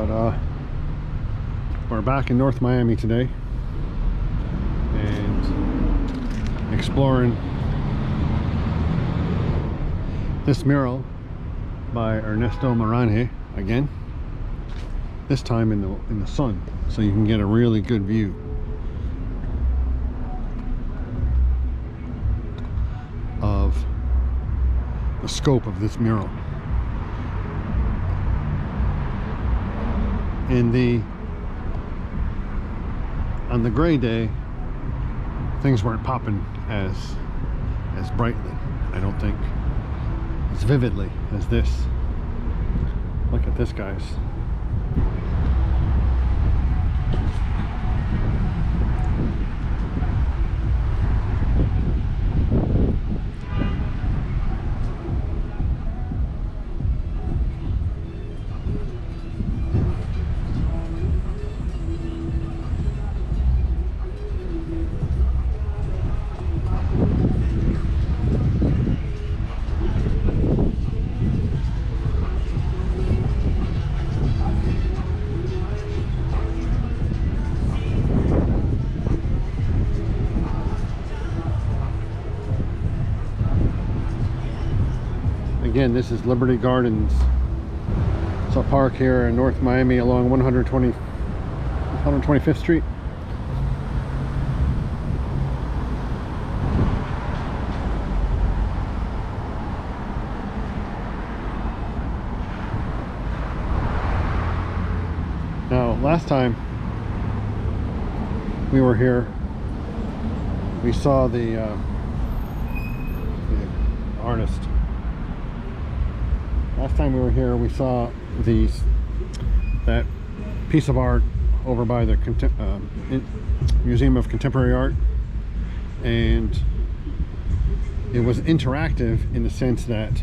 But we're back in North Miami today and exploring this mural by Ernesto Maranje again, this time in the sun, so you can get a really good view. Of the scope of this mural. On the gray day, things weren't popping as brightly, I don't think, as vividly as this. Look at this, guys. Again, this is Liberty Gardens. It's a park here in North Miami along 125th Street. Now, last time we were here, we saw the artist. Last time we were here, we saw that piece of art over by the Museum of Contemporary Art, and it was interactive in the sense that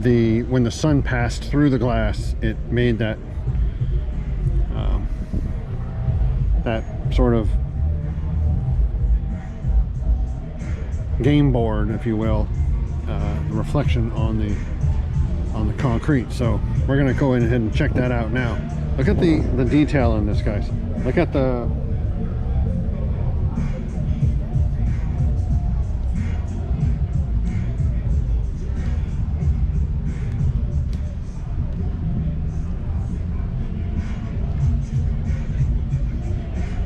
when the sun passed through the glass, it made that that sort of game board, if you will. The reflection on the concrete. So we're gonna go ahead and check that out now. Look at the detail in this, guys. Look at the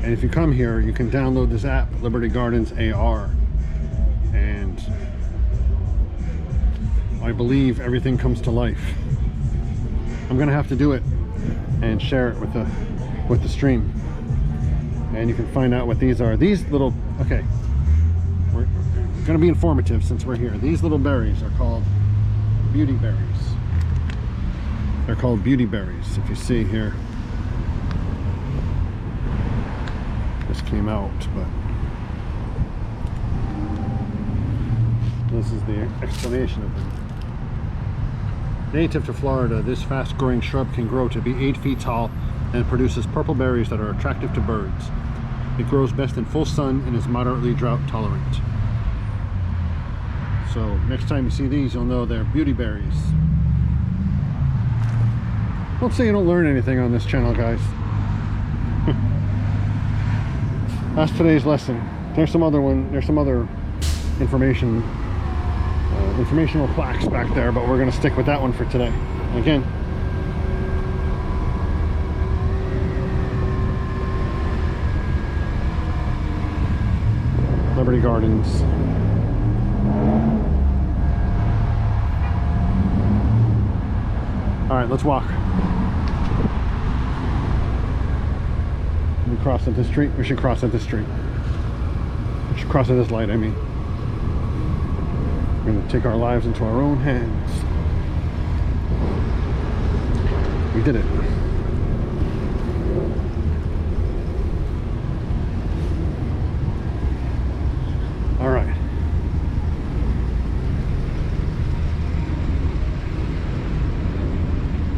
and if you come here, you can download this app, Liberty Gardens AR, and I believe everything comes to life. I'm gonna have to do it and share it with the stream, and you can find out what these are. These little, okay, we're gonna be informative since we're here. These little berries are called beauty berries. They're called beauty berries. If you see here, this came out, but this is the explanation of them. Native to Florida, this fast-growing shrub can grow to be 8 feet tall and produces purple berries that are attractive to birds. It grows best in full sun and is moderately drought tolerant. So next time you see these, you'll know they're beauty berries. Don't say you don't learn anything on this channel, guys. That's today's lesson. There's some other information. Informational plaques back there, but we're going to stick with that one for today. Again, Liberty Gardens. All right, let's walk. We cross at this street. We should cross at this street. We should cross at this light, I mean. We're going to take our lives into our own hands. We did it. All right.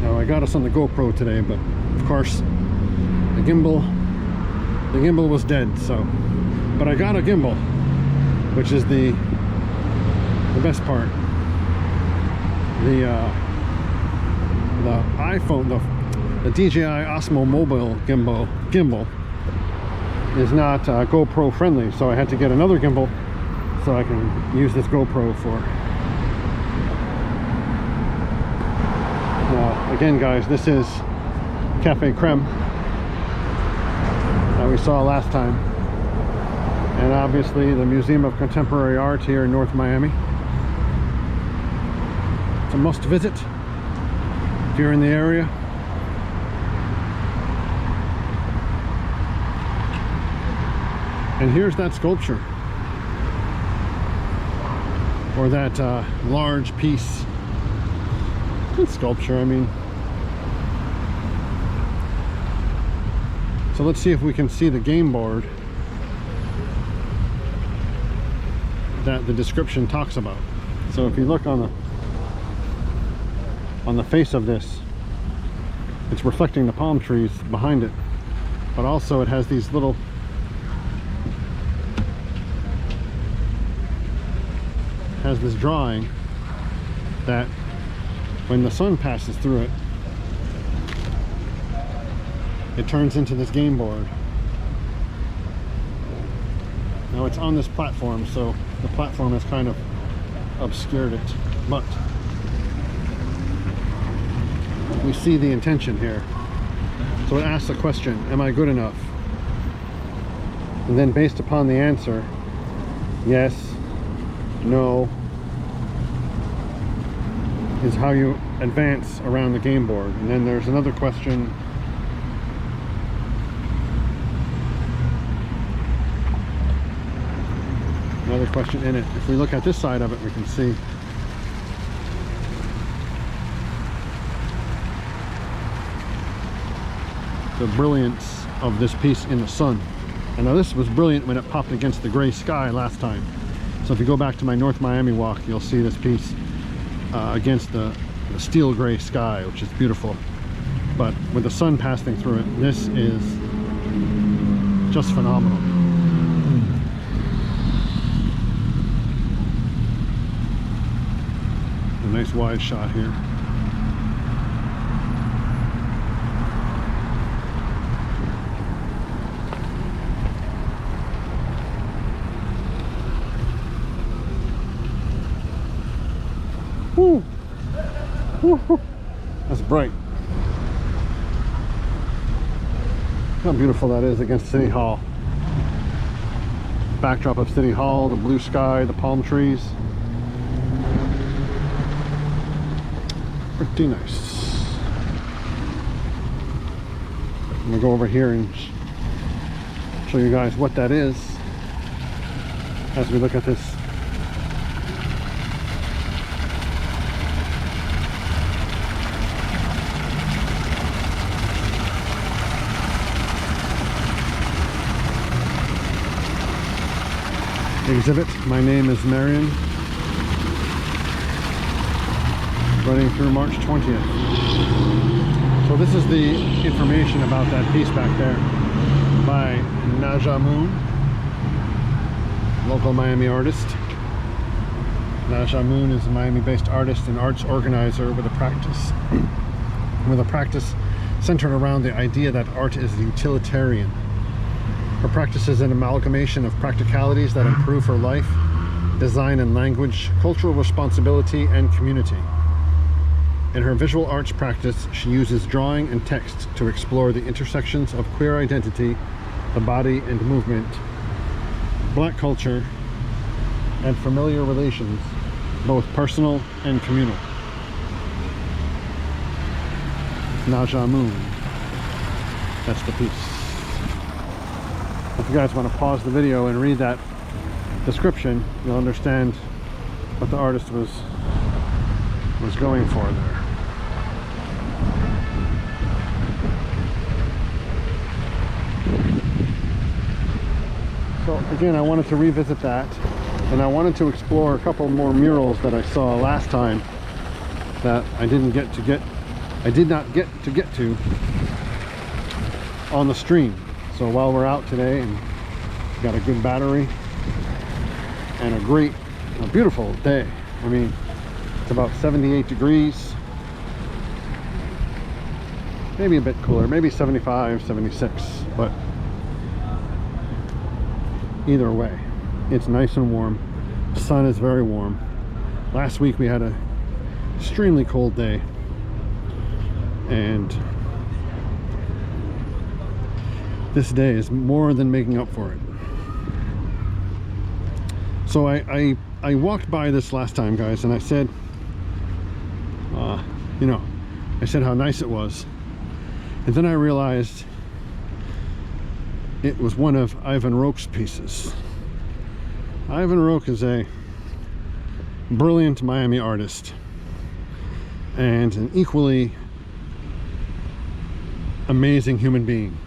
Now I got us on the GoPro today, but of course the gimbal was dead. So, but I got a gimbal, which is the best part. The the iPhone, the DJI Osmo Mobile gimbal is not GoPro friendly, so I had to get another gimbal so I can use this GoPro for. Now, again, guys, this is Cafe Creme that we saw last time, and obviously the Museum of Contemporary Art here in North Miami. It's a must visit if you're in the area. And here's that sculpture, or that large piece. Good sculpture, I mean. So let's see if we can see the game board that the description talks about. So if you look on the face of this, it's reflecting the palm trees behind it, but also it has these little this drawing that when the sun passes through it, it turns into this game board. Now it's on this platform, so the platform has kind of obscured it, but we see the intention here. So it asks the question, am I good enough? And then based upon the answer, yes, no, is how you advance around the game board. And then there's another question. Another question in it. If we look at this side of it, we can see the brilliance of this piece in the sun. And now this was brilliant when it popped against the gray sky last time. So if you go back to my North Miami walk, you'll see this piece against the steel gray sky, which is beautiful. But with the sun passing through it, this is just phenomenal. A nice wide shot here. Woo. Woo. That's bright. How beautiful that is against City Hall. Backdrop of City Hall, the blue sky, the palm trees. Pretty nice. I'm gonna go over here and show you guys what that is as we look at this. Exhibit. My name is Marion. Running through March 20th. So this is the information about that piece back there by Naja Moon, local Miami artist. Naja Moon is a Miami-based artist and arts organizer with a practice centered around the idea that art is utilitarian. Her practice is an amalgamation of practicalities that improve her life, design and language, cultural responsibility, and community. In her visual arts practice, she uses drawing and text to explore the intersections of queer identity, the body and movement, Black culture, and familiar relations, both personal and communal. Naja Moon. That's the piece. If you guys want to pause the video and read that description, you'll understand what the artist was going for there. So again, I wanted to revisit that, and I wanted to explore a couple more murals that I saw last time that I did not get to get to on the stream. So while we're out today and got a good battery and a beautiful day. I mean, it's about 78 degrees. maybe a bit cooler, maybe 75, 76, but either way, it's nice and warm. The sun is very warm. Last week we had a extremely cold day, and this day is more than making up for it. So I walked by this last time, guys, and I said, you know, I said how nice it was, and then I realized it was one of Ivan Roque's pieces. Ivan Roque is a brilliant Miami artist and an equally amazing human being.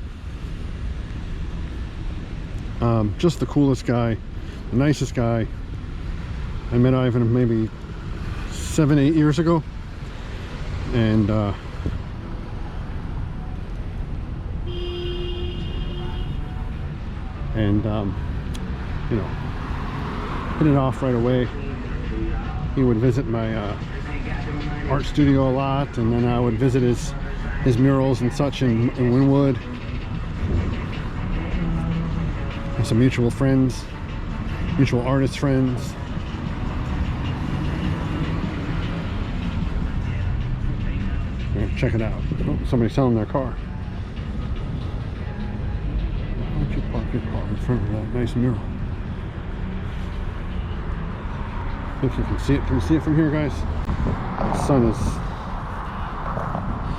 Just the coolest guy, the nicest guy. I met Ivan maybe 7-8 years ago, and you know, hit it off right away. He would visit my art studio a lot, and then I would visit his murals and such in Wynwood. And some mutual friends, mutual artist friends. Check it out. Oh, somebody's selling their car. Why don't you park your car in front of that nice mural? I think you can see it. Can you see it from here, guys? The sun is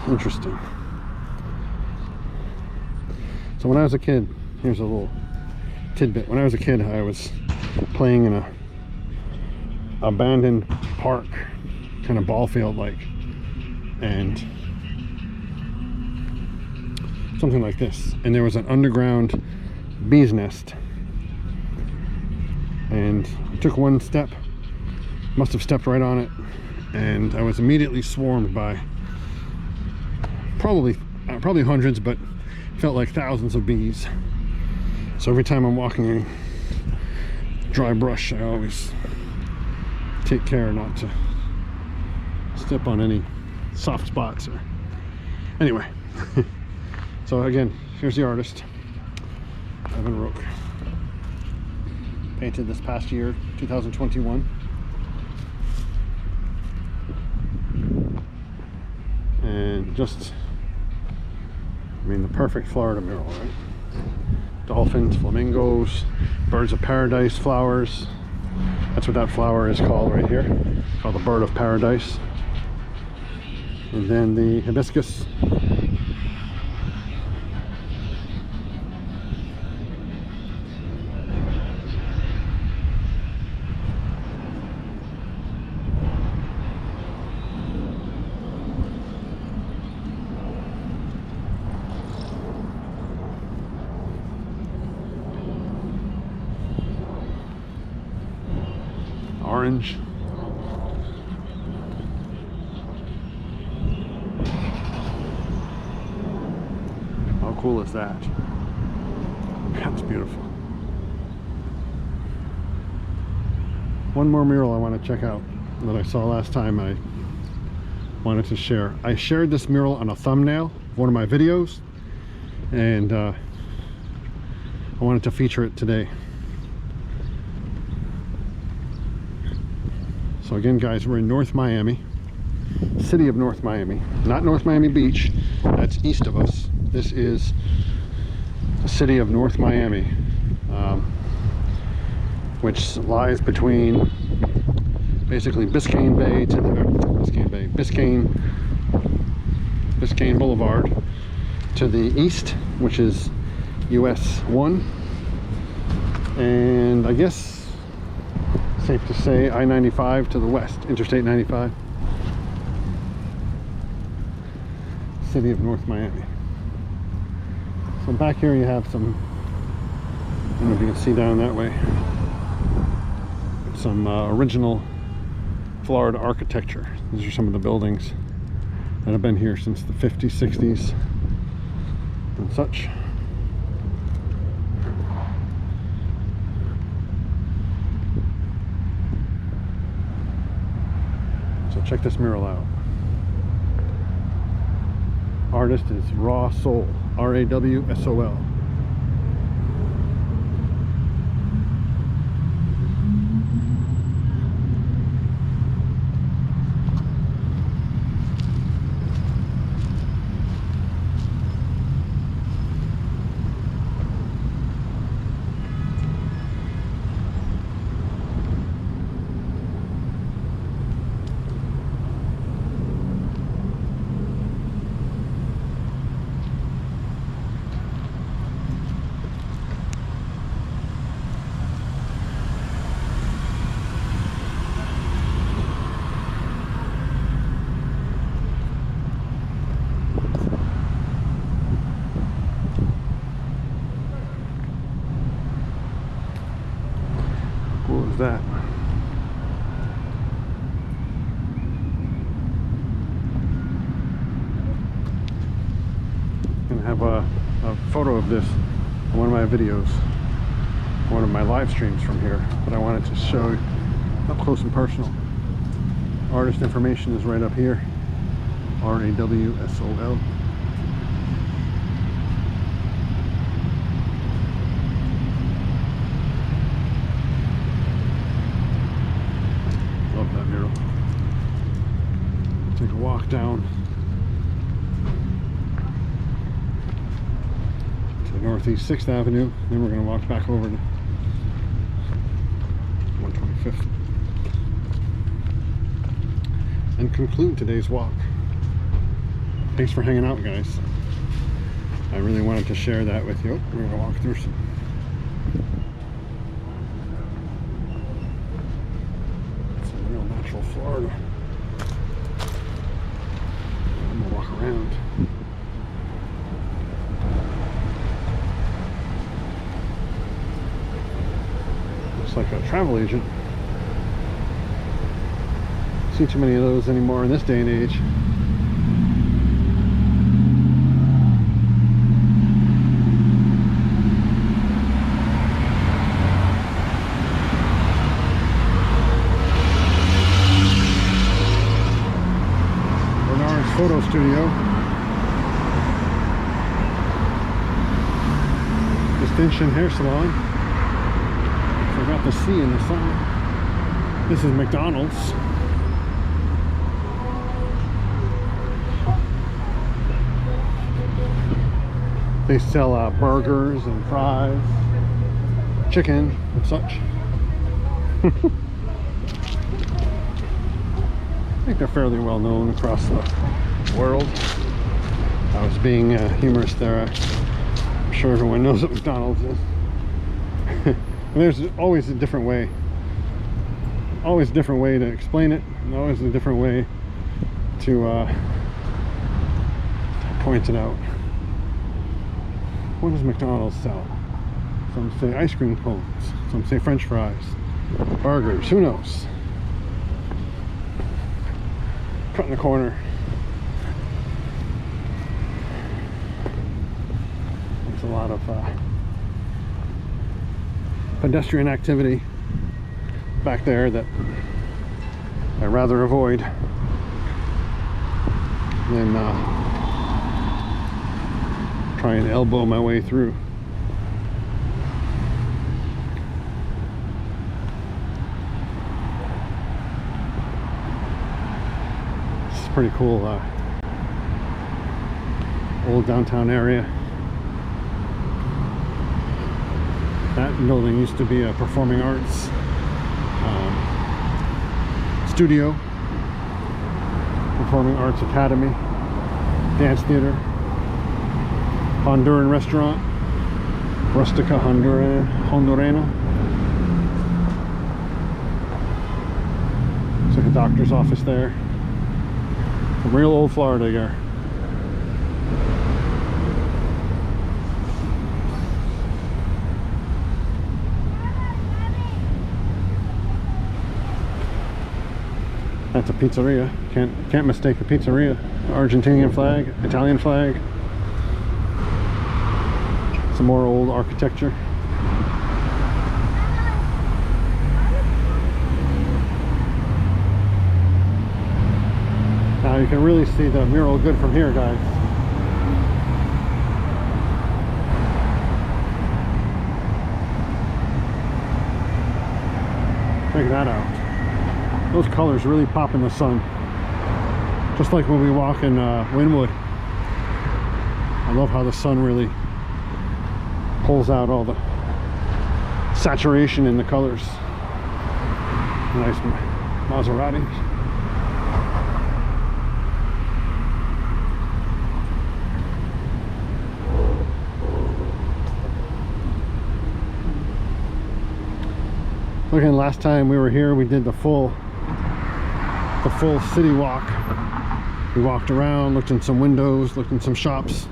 interesting. So when I was a kid, here's a little tidbit. When I was a kid, I was playing in a abandoned park, kind of ball field like, and something like this, and there was an underground bee's nest, and I took one step, must have stepped right on it, and I was immediately swarmed by probably hundreds, but felt like thousands of bees. So every time I'm walking in dry brush, I always take care not to step on any soft spots. Or anyway. So again, here's the artist, Ivan Roque. Painted this past year, 2021. And just, I mean, the perfect Florida mural, right? Dolphins, flamingos, birds of paradise flowers. That's what that flower is called right here. It's called the bird of paradise. And then the hibiscus. Orange. How cool is that? That's beautiful. One more mural I want to check out that I saw last time I wanted to share. I shared this mural on a thumbnail of one of my videos, and I wanted to feature it today. So again, guys, we're in North Miami, city of North Miami, not North Miami Beach. That's east of us. This is the city of North Miami, which lies between basically Biscayne Bay to the Biscayne Boulevard to the east, which is US 1, and I guess safe to say I-95 to the west, Interstate 95. City of North Miami. So back here you have some, I don't know if you can see down that way, some original Florida architecture. These are some of the buildings that have been here since the 50s, 60s and such. So check this mural out. Artist is Raw Soul, R-A-W-S-O-L. What was that? I'm gonna have a photo of this in one of my videos, one of my live streams from here, but I wanted to show up close and personal. Artist information is right up here, R-A-W-S-O-L. Love that mural. Take a walk down to the Northeast 6th Avenue, then we're going to walk back over to 125th and conclude today's walk. Thanks for hanging out, guys. I really wanted to share that with you. We're going to walk through some real natural Florida. I'm going to walk around. Looks like a travel agent. See too many of those anymore in this day and age. Bernard's photo studio. Distinction hair salon. Forgot the C in the sign. This is McDonald's. They sell burgers and fries, chicken and such. I think they're fairly well known across the world. I was being humorous there. I'm sure everyone knows what McDonald's is. And there's always a different way. Always a different way to explain it, and always a different way to point it out. What does McDonald's sell? Some say ice cream cones, some say French fries, burgers, who knows? Cut in the corner. There's a lot of pedestrian activity back there that I rather avoid than try and elbow my way through. This is pretty cool. Old downtown area. That building used to be a performing arts studio, performing arts academy, dance theater, Honduran restaurant, Rustica Hondurena. It's like a doctor's office there. From real old Florida here. That's a pizzeria. Can't mistake a pizzeria. Argentinian flag, Italian flag. Some more old architecture. Now you can really see the mural good from here, guys. Check that out. Those colors really pop in the sun. Just like when we walk in Wynwood. I love how the sun really pulls out all the saturation in the colors. Nice Maserati. Looking, last time we were here, we did the full city walk. We walked around, looked in some windows, looked in some shops.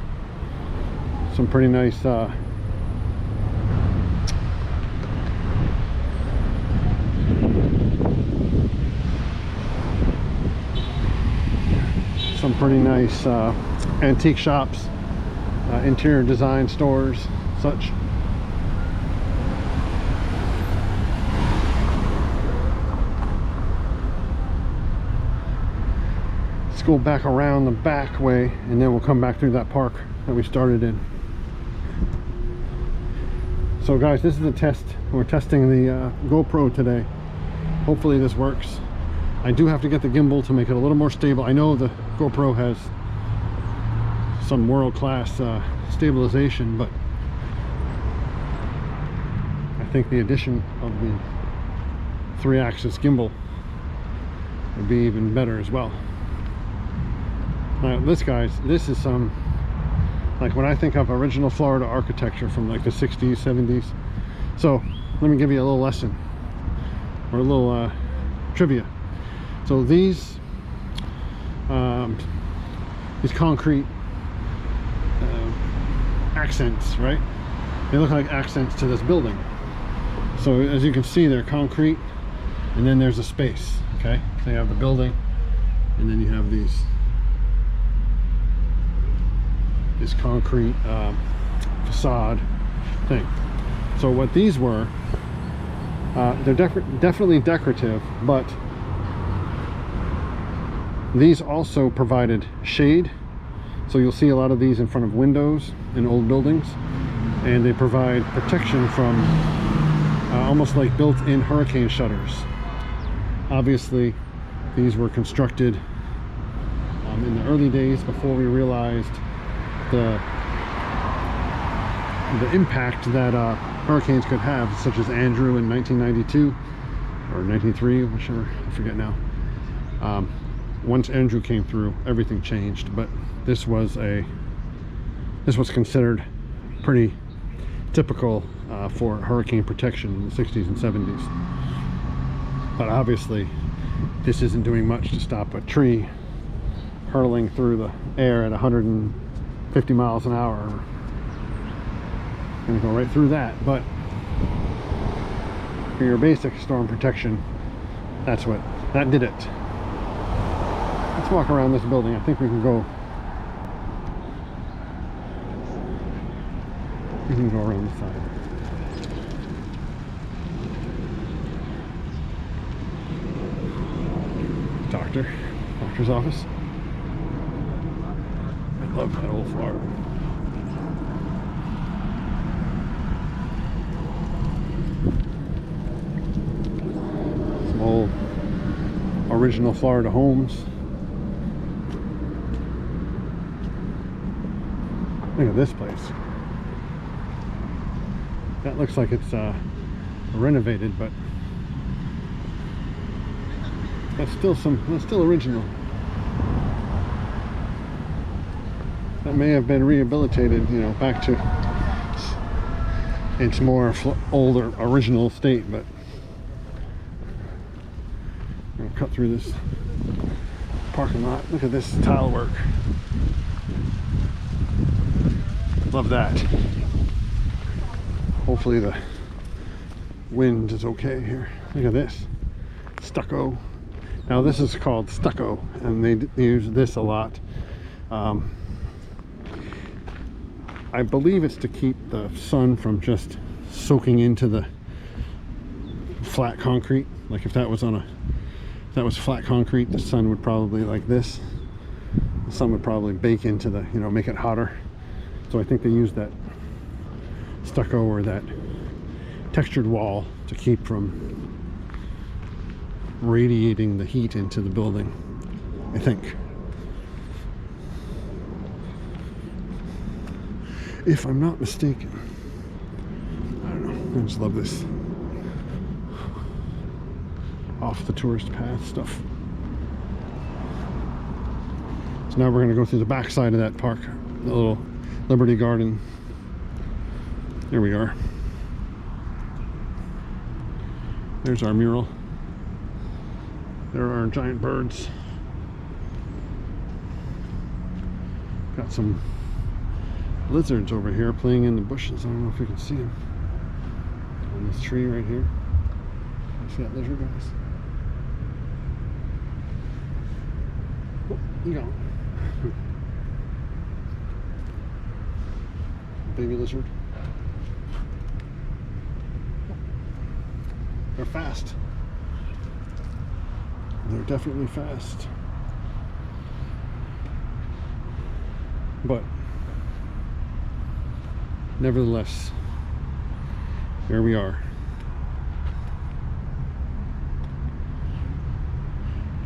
Some pretty nice antique shops, interior design stores, such. Let's go back around the back way and then we'll come back through that park that we started in. So guys, this is a test. We're testing the GoPro today. Hopefully this works. I do have to get the gimbal to make it a little more stable. I know the GoPro has some world-class stabilization, but I think the addition of the 3-axis gimbal would be even better as well. Now this, guys, this is some, like when I think of original Florida architecture from like the 60s, 70s. So let me give you a little lesson or a little trivia. So these concrete accents, right? They look like accents to this building. So as you can see, they're concrete, and then there's a space. Okay, so you have the building, and then you have this concrete facade thing. So what these were, they're definitely decorative, but these also provided shade. So you'll see a lot of these in front of windows in old buildings, and they provide protection from almost like built-in hurricane shutters. Obviously these were constructed in the early days before we realized the impact that hurricanes could have, such as Andrew in 1992 or 93, whichever, I forget now. Once Andrew came through, everything changed, but this was considered pretty typical for hurricane protection in the 60s and 70s. But obviously this isn't doing much to stop a tree hurling through the air at 150 miles an hour. Gonna go right through that. But for your basic storm protection, that did it. Let's walk around this building. I think we can go around the side. Doctor's office. I love that old Florida. Some old original Florida homes. Look at this place. That looks like it's renovated, but that's still original. That may have been rehabilitated, you know, back to its more older original state, but I'm gonna cut through this parking lot. Look at this tile work. Love that. Hopefully the wind is okay here. Look at this stucco. Now this is called stucco, and they use this a lot. I believe it's to keep the sun from just soaking into the flat concrete. Like if that was flat concrete, the sun would probably, like this, the sun would probably bake into the, you know, make it hotter. So I think they use that stucco or that textured wall to keep from radiating the heat into the building, I think. If I'm not mistaken. I don't know. I just love this off the tourist path stuff. So now we're going to go through the back side of that park, the little Liberty Garden. There we are. There's our mural. There are our giant birds. Got some lizards over here playing in the bushes. I don't know if you can see them. On this tree right here. You see that lizard, guys? Oh, you got one. Baby lizard. They're fast. They're definitely fast. But nevertheless, here we are.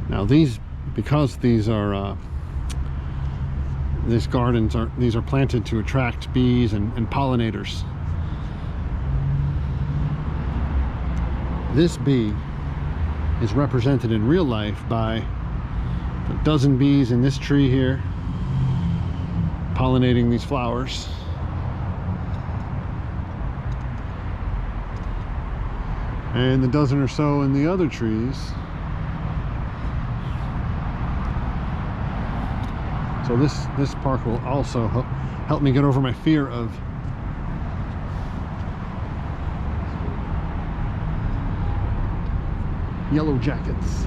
Now these, because these are these gardens are, these are planted to attract bees and pollinators. This bee is represented in real life by a dozen bees in this tree here, pollinating these flowers. And the dozen or so in the other trees. So this park will also help me get over my fear of yellow jackets.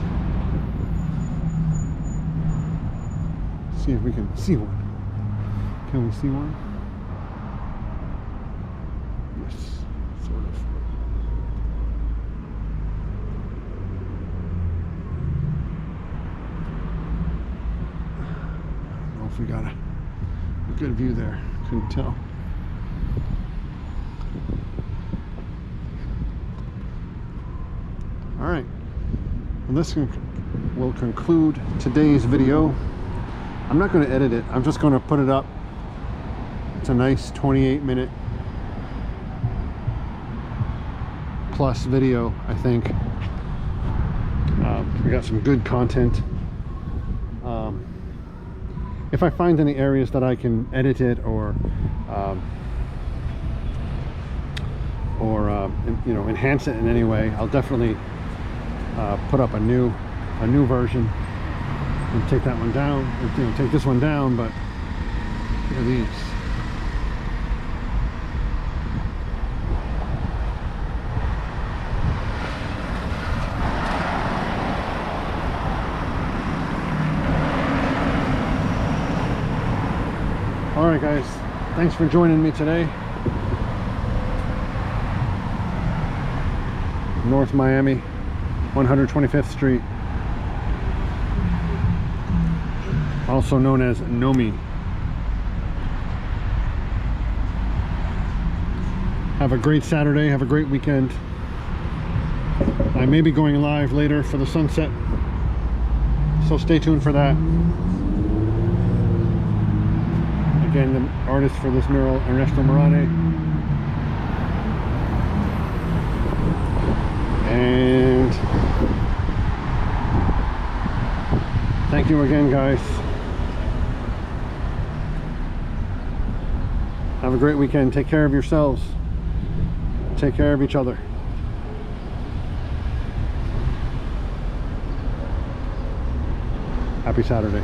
See if we can see one. Can we see one? Yes, sort of. I don't know if we got a good view there. Couldn't tell. All right. And this will conclude today's video. I'm not going to edit it. I'm just going to put it up. It's a nice 28-minute plus video, I think. We got some good content. If I find any areas that I can edit it or you know, enhance it in any way, I'll definitely put up a new version and take that one down, or, you know, take this one down. But look at these. All right, guys, thanks for joining me today. North Miami, 125th Street, also known as Nomi. Have a great Saturday, have a great weekend. I may be going live later for the sunset, so stay tuned for that. Again, the artist for this mural, Ernesto Morane. And thank you again, guys. Have a great weekend. Take care of yourselves. Take care of each other. Happy Saturday.